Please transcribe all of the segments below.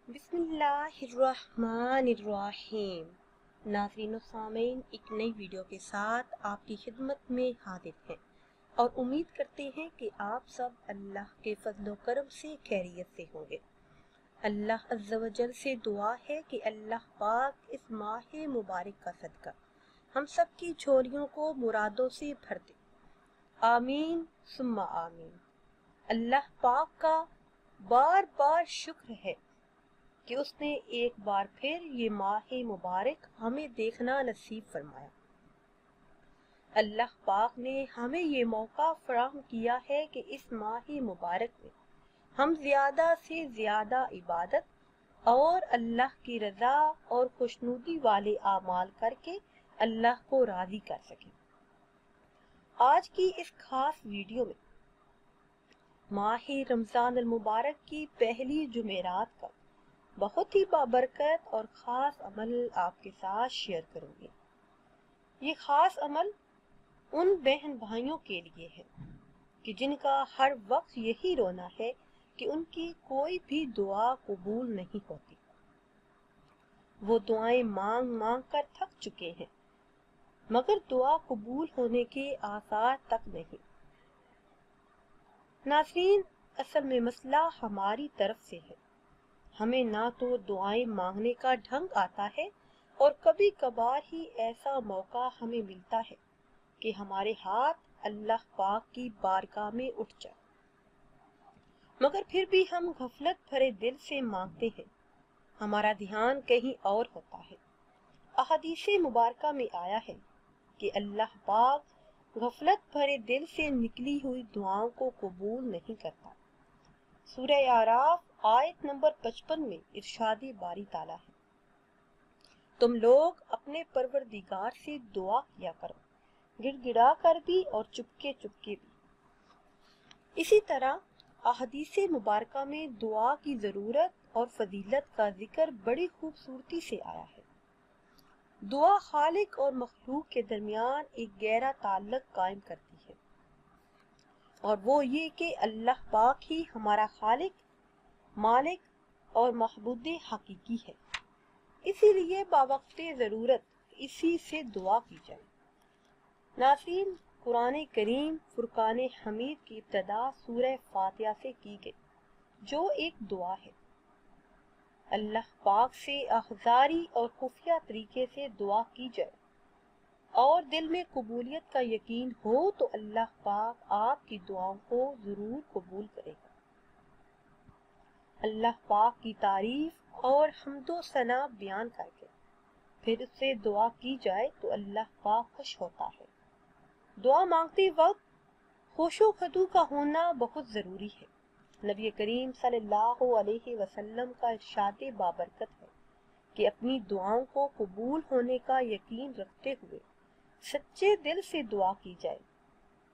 بسم اللہ الرحمن الرحیم۔ ناظرین و سامعین، ایک نئی ویڈیو کے ساتھ آپ کی خدمت میں حاضر ہیں اور امید کرتے ہیں کہ آپ سب اللہ کے فضل و کرم سے خیریت سے ہوں گے۔ اللہ عز و جل سے دعا ہے کہ اللہ پاک اس ماہ مبارک کا صدقہ ہم سب کی جھولیوں کو مرادوں سے بھر دے، آمین ثم آمین۔ اللہ پاک کا بار بار شکر ہے کہ اس نے ایک بار پھر یہ ماہ مبارک ہمیں دیکھنا نصیب فرمایا۔ اللہ پاک نے ہمیں یہ موقع فراہم کیا ہے کہ اس ماہ مبارک میں ہم زیادہ سے زیادہ عبادت اور اللہ کی رضا اور خوشنودی والے اعمال کر کے اللہ کو راضی کر سکیں۔ آج کی اس خاص ویڈیو میں ماہ رمضان المبارک کی پہلی جمعرات کا بہت ہی بابرکت اور خاص عمل آپ کے ساتھ شیئر کروں گی۔ یہ خاص عمل ان بہن بھائیوں کے لیے ہے کہ جن کا ہر وقت یہی رونا ہے کہ ان کی کوئی بھی دعا قبول نہیں ہوتی۔ وہ دعائیں مانگ مانگ کر تھک چکے ہیں مگر دعا قبول ہونے کے آثار تک نہیں۔ ناظرین، اصل میں مسئلہ ہماری طرف سے ہے۔ ہمیں نہ تو دعائیں مانگنے کا ڈھنگ آتا ہے اور کبھی کبھار ہی ایسا موقع ہمیں ملتا ہے کہ ہمارے ہاتھ اللہ پاک کی بارگاہ میں اٹھ جائے، مگر پھر بھی ہم غفلت بھرے دل سے مانگتے ہیں، ہمارا دھیان کہیں اور ہوتا ہے۔ احادیث مبارکہ میں آیا ہے کہ اللہ پاک غفلت بھرے دل سے نکلی ہوئی دعاؤں کو قبول نہیں کرتا۔ سورہ اعراف آیت نمبر 55 میں ارشاد باری تعالیٰ ہے، تم لوگ اپنے پروردگار سے دعا کیا کرو، گڑ گڑا کر بھی اور چپکے چپکے بھی۔ اسی طرح احادیث مبارکہ میں دعا کی ضرورت اور فضیلت کا ذکر بڑی خوبصورتی سے آیا ہے۔ دعا خالق اور مخلوق کے درمیان ایک گہرا تعلق قائم کرتی ہے، اور وہ یہ کہ اللہ پاک ہی ہمارا خالق، مالک اور معبود حقیقی ہے۔ اسی لیے باوقت ضرورت اسی سے دعا کی جائے۔ ناظرین، قرآن کریم فرقان حمید کی ابتدا سورہ فاتحہ سے کی گئی، جو ایک دعا ہے۔ اللہ پاک سے آخذاری اور خفیہ طریقے سے دعا کی جائے اور دل میں قبولیت کا یقین ہو تو اللہ پاک آپ کی دعاؤں کو ضرور قبول کرے گا۔ اللہ پاک کی تعریف اور حمد و ثنا بیان کر کے پھر اس سے دعا کی جائے تو اللہ پاک خوش ہوتا ہے۔ دعا مانگتے وقت خوش و خضوع کا ہونا بہت ضروری ہے۔ نبی کریم صلی اللہ علیہ وسلم کا ارشاد بابرکت ہے کہ اپنی دعاؤں کو قبول ہونے کا یقین رکھتے ہوئے سچے دل سے دعا کی جائے،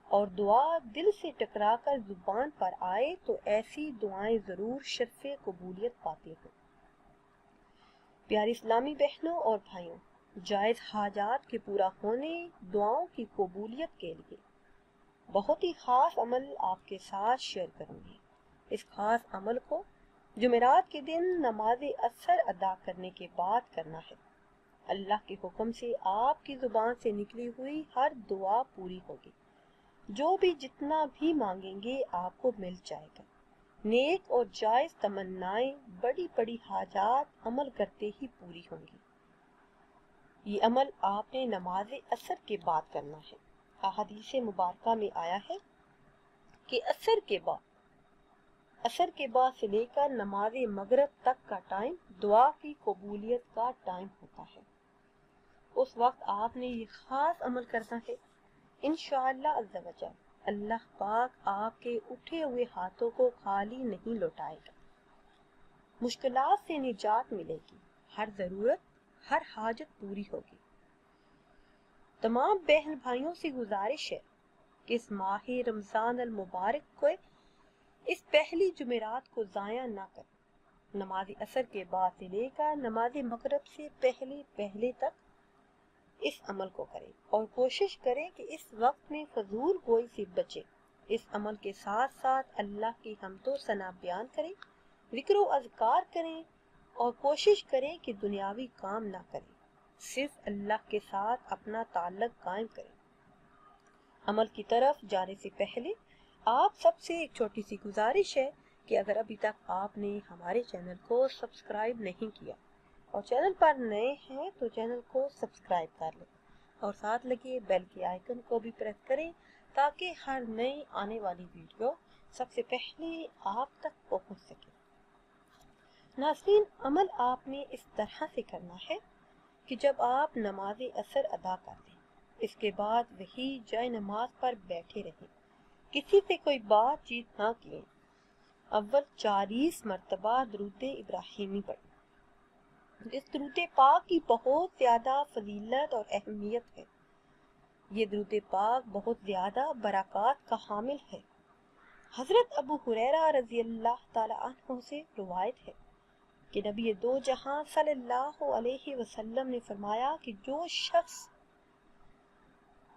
اور دعا دل سے ٹکرا کر زبان پر آئے تو ایسی دعائیں ضرور شرف قبولیت پاتی ہیں۔ پیاری اسلامی بہنوں اور بھائیوں، جائز حاجات کے پورا ہونے، دعاؤں کی قبولیت کے لیے بہت ہی خاص عمل آپ کے ساتھ شیئر کروں گی۔ اس خاص عمل کو جمعرات کے دن نماز عصر ادا کرنے کے بعد کرنا ہے۔ اللہ کے حکم سے آپ کی زبان سے نکلی ہوئی ہر دعا پوری ہوگی۔ جو بھی جتنا بھی مانگیں گے آپ کو مل جائے گا۔ نیک اور جائز تمنائیں، بڑی بڑی حاجات عمل کرتے ہی پوری ہوں گی۔ یہ عمل آپ نے نماز عصر کے بعد کرنا ہے۔ احادیث مبارکہ میں آیا ہے کہ عصر کے بعد سے لے کر نماز مغرب تک کا ٹائم دعا کی قبولیت کا ٹائم ہوتا ہے۔ اس وقت آپ نے یہ خاص عمل کرنا ہے۔ انشاءاللہ عز و جل اللہ پاک آپ کے اٹھے ہوئے ہاتھوں کو خالی نہیں لوٹائے گا۔ مشکلات سے نجات ملے گی، ہر ضرورت، ہر حاجت پوری ہوگی۔ تمام بہن بھائیوں سے گزارش ہے کہ اس ماہ رمضان المبارک کو اس پہلی جمعرات کو ضائع نہ کریں۔ نماز عصر کے بعد سے لے کر نماز مغرب سے پہلے تک اس عمل کو کریں اور کوشش کریں کہ اس وقت میں فضول گوئی سے بچیں۔ اس عمل کے ساتھ ساتھ اللہ کی حمد و ثنا بیان کریں، ذکر و اذکار کریں اور کوشش کریں کہ دنیاوی کام نہ کریں، صرف اللہ کے ساتھ اپنا تعلق قائم کریں۔ عمل کی طرف جانے سے پہلے آپ سب سے ایک چھوٹی سی گزارش ہے کہ اگر ابھی تک آپ نے ہمارے چینل کو سبسکرائب نہیں کیا اور چینل پر نئے ہیں تو چینل کو سبسکرائب کر لیں اور ساتھ لگے بیل کے آئیکن کو بھی پریس کریں تاکہ ہر نئی آنے والی ویڈیو سب سے پہلے آپ تک پہنچ سکے۔ ناظرین، عمل آپ نے اس طرح سے کرنا ہے کہ جب آپ نماز عصر ادا کر لیں، اس کے بعد وہی جائے نماز پر بیٹھے رہیں، کسی سے کوئی بات چیت نہ کیے، اول 40 مرتبہ درود ابراہیمی پڑھیں۔ اس درود پاک کی بہت زیادہ فضیلت اور اہمیت ہے۔ یہ درود پاک بہت زیادہ برکات کا حامل ہے۔ حضرت ابو ہریرہ رضی اللہ تعالی عنہ سے روایت ہے کہ نبی دو جہاں صلی اللہ علیہ وسلم نے فرمایا کہ جو شخص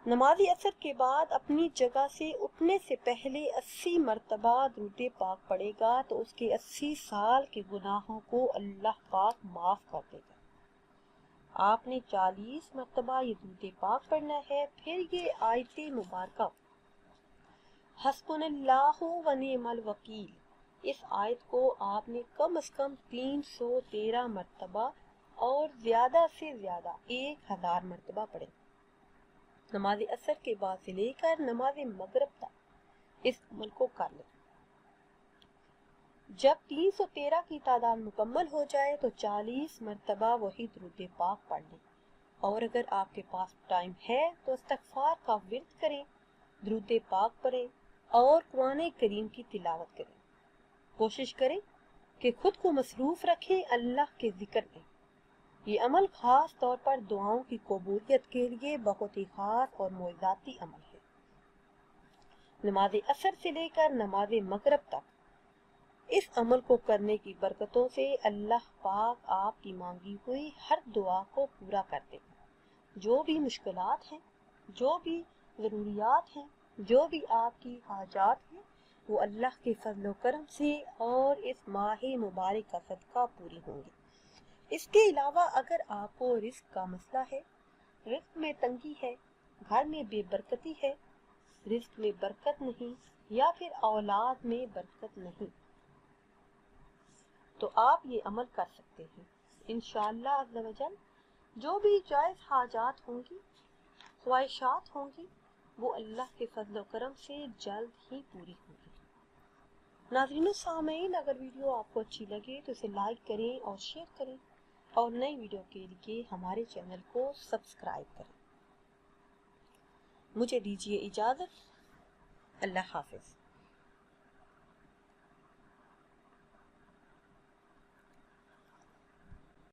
نماز عصر کے بعد اپنی جگہ سے اٹھنے سے پہلے 80 مرتبہ درود پاک پڑھے گا تو اس کے 80 سال کے گناہوں کو اللہ پاک معاف کر دے گا۔ آپ نے 40 مرتبہ یہ درود پاک پڑھنا ہے۔ پھر یہ آیت مبارکہ حسبنا اللہ و نعم الوکیل، اس آیت کو آپ نے کم از کم 313 مرتبہ اور زیادہ سے زیادہ 1000 مرتبہ پڑھیں۔ نماز عصر کے بعد سے لے کر نماز مغرب تک اس عمل کو کر لیں۔ جب 313 کی تعداد مکمل ہو جائے تو 40 مرتبہ وہی درود پاک پڑھ لیں، اور اگر آپ کے پاس ٹائم ہے تو استغفار کا ورد کریں، درود پاک پڑھیں اور قرآن کریم کی تلاوت کریں۔ کوشش کریں کہ خود کو مصروف رکھیں اللہ کے ذکر میں۔ یہ عمل خاص طور پر دعاؤں کی قبولیت کے لیے بہت ہی خاص اور معجزاتی عمل ہے۔ نماز عصر سے لے کر نماز مغرب تک اس عمل کو کرنے کی برکتوں سے اللہ پاک آپ کی مانگی ہوئی ہر دعا کو پورا کر دے گا۔ جو بھی مشکلات ہیں، جو بھی ضروریات ہیں، جو بھی آپ کی حاجات ہیں، وہ اللہ کے فضل و کرم سے اور اس ماہ مبارک کا صدقہ پوری ہوں گی۔ اس کے علاوہ اگر آپ کو رزق کا مسئلہ ہے، رزق میں تنگی ہے، گھر میں بے برکتی ہے، رزق میں برکت نہیں، یا پھر اولاد میں برکت نہیں، تو آپ یہ عمل کر سکتے ہیں۔ انشاءاللہ عز و جل جو بھی جائز حاجات ہوں گی، خواہشات ہوں گی، وہ اللہ کے فضل و کرم سے جلد ہی پوری ہوں گی۔ ناظرین و سامعین، اگر ویڈیو آپ کو اچھی لگے تو اسے لائک کریں اور شیئر کریں اور نئی ویڈیو کے لیے ہمارے چینل کو سبسکرائب کریں۔ مجھے دیجیے اجازت۔ اللہ حافظ۔